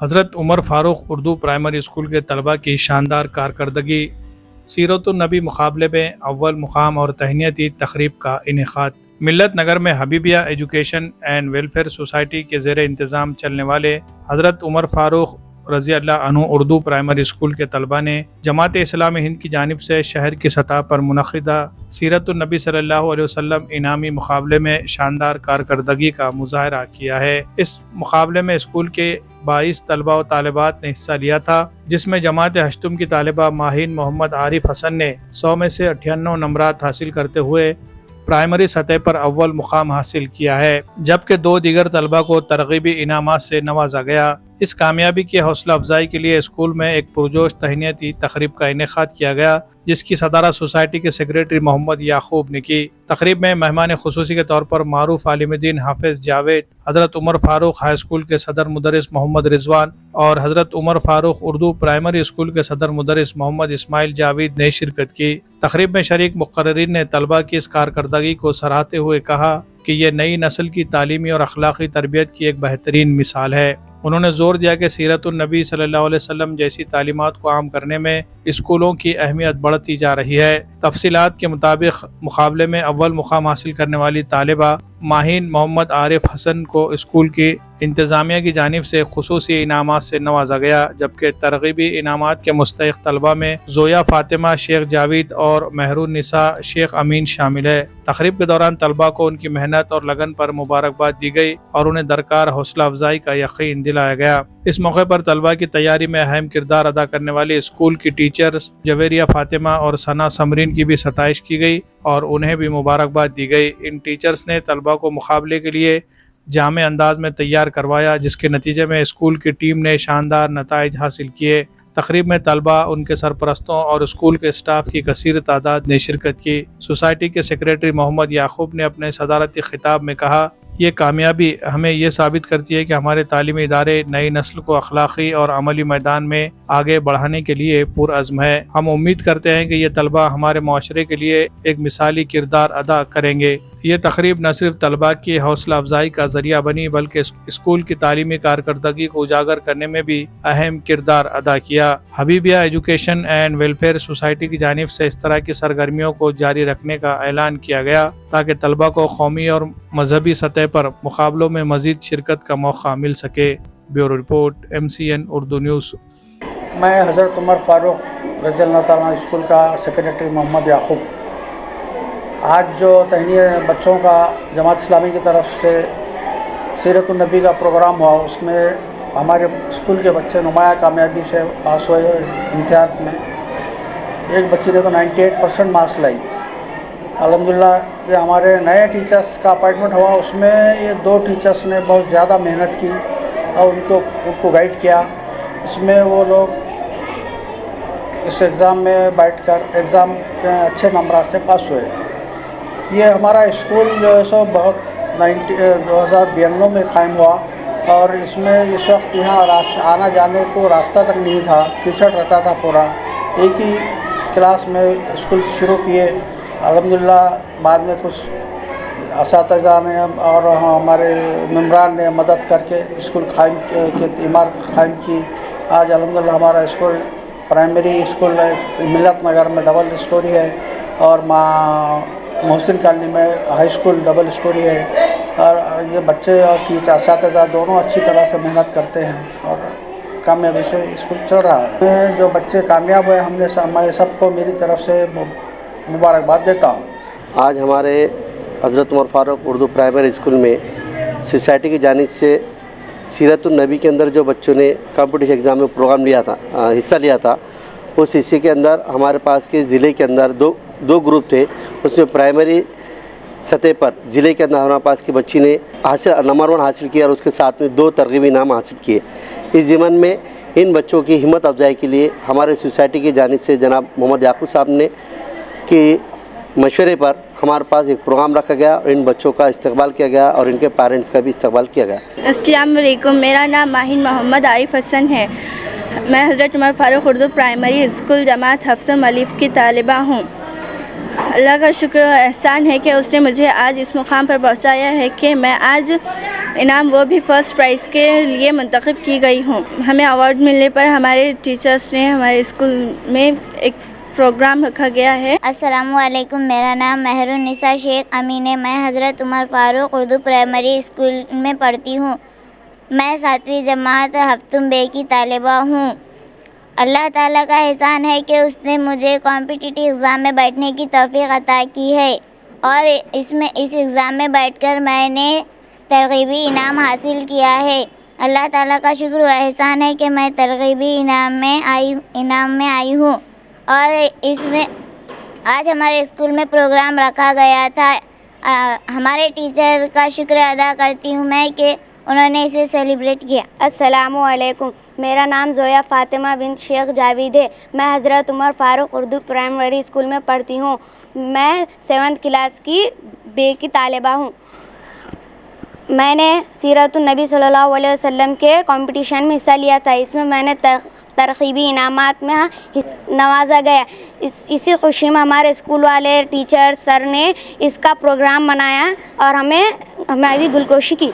حضرت عمر فاروق Urdu primary school کے طلباء کی شاندار کارکردگی، سیرت النبی مقابلے میں اول مقام اور تہنیتی تقریب کا انعقاد۔ ملت نگر میں Habibiya education and welfare society کے زیر انتظام چلنے والے حضرت عمر فاروق رضی اللہ عنہ اردو پرائمری اسکول کے طلباء نے جماعت اسلامی ہند کی جانب سے شہر کی سطح پر منعقدہ سیرت النبی صلی اللہ علیہ وسلم انعامی مقابلے میں شاندار کارکردگی کا مظاہرہ کیا ہے۔ اس مقابلے میں اسکول کے 22 طلباء و طالبات نے حصہ لیا تھا، جس میں جماعت ہشتم کی طالبہ ماہین محمد عارف حسن نے 100 میں سے 98 نمرات حاصل کرتے ہوئے پرائمری سطح پر اول مقام حاصل کیا ہے، جبکہ 2 دیگر طلباء کو ترغیبی انعامات سے نوازا گیا۔ اس کامیابی کی حوصلہ افزائی کے لیے اسکول میں ایک پرجوش تہنیتی تقریب کا انعقاد کیا گیا، جس کی صدارت سوسائٹی کے سیکریٹری محمد یعقوب نے کی۔ تقریب میں مہمان خصوصی کے طور پر معروف عالم دین حافظ جاوید، حضرت عمر فاروق ہائی اسکول کے صدر مدرس محمد رضوان اور حضرت عمر فاروق اردو پرائمری اسکول کے صدر مدرس محمد اسماعیل جاوید نے شرکت کی۔ تقریب میں شریک مقررین نے طلباء کی اس کارکردگی کو سراہتے ہوئے کہا کہ یہ نئی نسل کی تعلیمی اور اخلاقی تربیت کی ایک بہترین مثال ہے۔ انہوں نے زور دیا کہ سیرت النبی صلی اللہ علیہ وسلم جیسی تعلیمات کو عام کرنے میں اسکولوں کی اہمیت بڑھتی جا رہی ہے۔ تفصیلات کے مطابق مقابلے میں اول مقام حاصل کرنے والی طالبہ ماہین محمد عارف حسن کو اسکول کی انتظامیہ کی جانب سے خصوصی انعامات سے نوازا گیا، جبکہ ترغیبی انعامات کے مستحق طلبہ میں زویا فاطمہ شیخ جاوید اور مہرون نساء شیخ امین شامل ہے۔ تقریب کے دوران طلبہ کو ان کی محنت اور لگن پر مبارکباد دی گئی اور انہیں درکار حوصلہ افزائی کا یقین دلایا گیا۔ اس موقع پر طلبہ کی تیاری میں اہم کردار ادا کرنے والی اسکول کی ٹیچرز جویریہ فاطمہ اور ثنا سمرین کی بھی ستائش کی گئی اور انہیں بھی مبارکباد دی گئی۔ ان ٹیچرز نے طلبہ کو مقابلے کے لیے جامع انداز میں تیار کروایا، جس کے نتیجے میں اسکول کی ٹیم نے شاندار نتائج حاصل کیے۔ تقریب میں طلبہ، ان کے سرپرستوں اور اسکول کے اسٹاف کی کثیر تعداد نے شرکت کی۔ سوسائٹی کے سیکریٹری محمد یعقوب نے اپنے صدارتی خطاب میں کہا، یہ کامیابی ہمیں یہ ثابت کرتی ہے کہ ہمارے تعلیمی ادارے نئی نسل کو اخلاقی اور عملی میدان میں آگے بڑھانے کے لیے پرعزم ہے۔ ہم امید کرتے ہیں کہ یہ طلبہ ہمارے معاشرے کے لیے ایک مثالی کردار ادا کریں گے۔ یہ تقریب نہ صرف طلباء کی حوصلہ افزائی کا ذریعہ بنی بلکہ اسکول کی تعلیمی کارکردگی کو اجاگر کرنے میں بھی اہم کردار ادا کیا۔ Habibiya education and welfare society کی جانب سے اس طرح کی سرگرمیوں کو جاری رکھنے کا اعلان کیا گیا تاکہ طلباء کو قومی اور مذہبی سطح پر مقابلوں میں مزید شرکت کا موقع مل سکے۔ Bureau report MCN Urdu news. میں حضرت عمر فاروق رضی اللہ تعالیٰ اسکول کا سیکریٹری محمد یعقوب۔ آج جو تہنیہ بچوں کا جماعت اسلامی کی طرف سے سیرت النبی کا پروگرام ہوا، اس میں ہمارے اسکول کے بچے نمایاں کامیابی سے پاس ہوئے امتحان میں۔ ایک بچی نے تو 98% مارکس لائی۔ الحمدللہ یہ ہمارے نئے ٹیچرز کا اپائنٹمنٹ ہوا، اس میں یہ 2 ٹیچرز نے بہت زیادہ محنت کی اور ان کو گائیڈ کیا۔ اس میں وہ لوگ اس ایگزام میں بیٹھ کر ایگزام میں اچھے نمبرات سے پاس ہوئے۔ یہ ہمارا اسکول جو ہے سو بہت 2092 میں قائم ہوا اور اس میں اس وقت یہاں آنا جانے کو راستہ تک نہیں تھا، کیچڑ رہتا تھا پورا۔ ایک ہی کلاس میں اسکول شروع کیے۔ الحمدللہ بعد میں کچھ اساتذہ نے اور ہمارے ممبران نے مدد کر کے اسکول قائم کی، عمارت قائم کی۔ آج الحمدللہ ہمارا اسکول پرائمری اسکول ملت نگر میں ڈبل اسٹوری ہے اور محسن کالونی میں ہائی اسکول ڈبل اسٹوری ہے، اور یہ بچے اور اساتذہ دونوں اچھی طرح سے محنت کرتے ہیں اور کامیابی سے اسکول چل رہا ہے۔ جو بچے کامیاب ہوئے میں سب کو میری طرف سے مبارکباد دیتا ہوں۔ آج ہمارے حضرت عمر فاروق اردو پرائمری اسکول میں سوسائٹی کی جانب سے سیرت النبی کے اندر جو بچوں نے کمپٹیشن ایگزام میں پروگرام لیا تھا، حصہ لیا تھا، اس حصے کے اندر ہمارے پاس کے ضلع کے اندر دو گروپ تھے۔ اس میں پرائمری سطح پر ضلع کے اندر ہمارے پاس کی بچی نے نمبر 1 حاصل کیا اور اس کے ساتھ میں 2 ترغیبی انعام حاصل کیے۔ اس ضمن میں ان بچوں کی ہمت افزائی کے لیے ہمارے سوسائٹی کی جانب سے جناب محمد یعقوب صاحب نے کے مشورے پر ہمارے پاس ایک پروگرام رکھا گیا اور ان بچوں کا استقبال کیا گیا اور ان کے پیرنٹس کا بھی استقبال کیا گیا۔ السلام علیکم، میرا نام ماہین محمد عارف حسن ہے۔ میں حضرت عمر فاروق اردو پرائمری اسکول جماعت ہفتم الف کی طالبہ ہوں۔ اللہ کا شکر و احسان ہے کہ اس نے مجھے آج اس مقام پر پہنچایا ہے کہ میں آج انعام وہ بھی فرسٹ پرائز کے لیے منتخب کی گئی ہوں. ہمیں ایوارڈ ملنے پر ہمارے ٹیچرس نے ہمارے اسکول میں ایک پروگرام رکھا گیا ہے. السلام علیکم. میرا نام مہرالنساء شیخ امین ہے. میں حضرت عمر فاروق اردو پرائمری اسکول میں پڑھتی ہوں. میں 7ویں جماعت ہفتم بے کی طالبہ ہوں. اللہ تعالیٰ کا احسان ہے کہ اس نے مجھے کمپٹیٹیو ایگزام میں بیٹھنے کی توفیق عطا کی ہے اور اس ایگزام میں بیٹھ کر میں نے ترغیبی انعام حاصل کیا ہے. اللہ تعالیٰ کا شکر و احسان ہے کہ میں ترغیبی انعام میں آئی ہوں. اور اس میں آج ہمارے اسکول میں پروگرام رکھا گیا تھا. ہمارے ٹیچر کا شکر ادا کرتی ہوں میں کہ انہوں نے اسے سیلیبریٹ کیا. السلام علیکم. میرا نام زویا فاطمہ بنت شیخ جاوید ہے. میں حضرت عمر فاروق اردو پرائمری اسکول میں پڑھتی ہوں. میں 7th کلاس کی بے کی طالبہ ہوں. میں نے سیرت النبی صلی اللہ علیہ وسلم کے کمپٹیشن میں حصہ لیا تھا. اس میں میں نے ترغیبی انعامات میں نوازا گیا. اسی خوشی میں ہمارے اسکول والے ٹیچر سر نے اس کا پروگرام منایا اور ہماری گلوکوشی کی.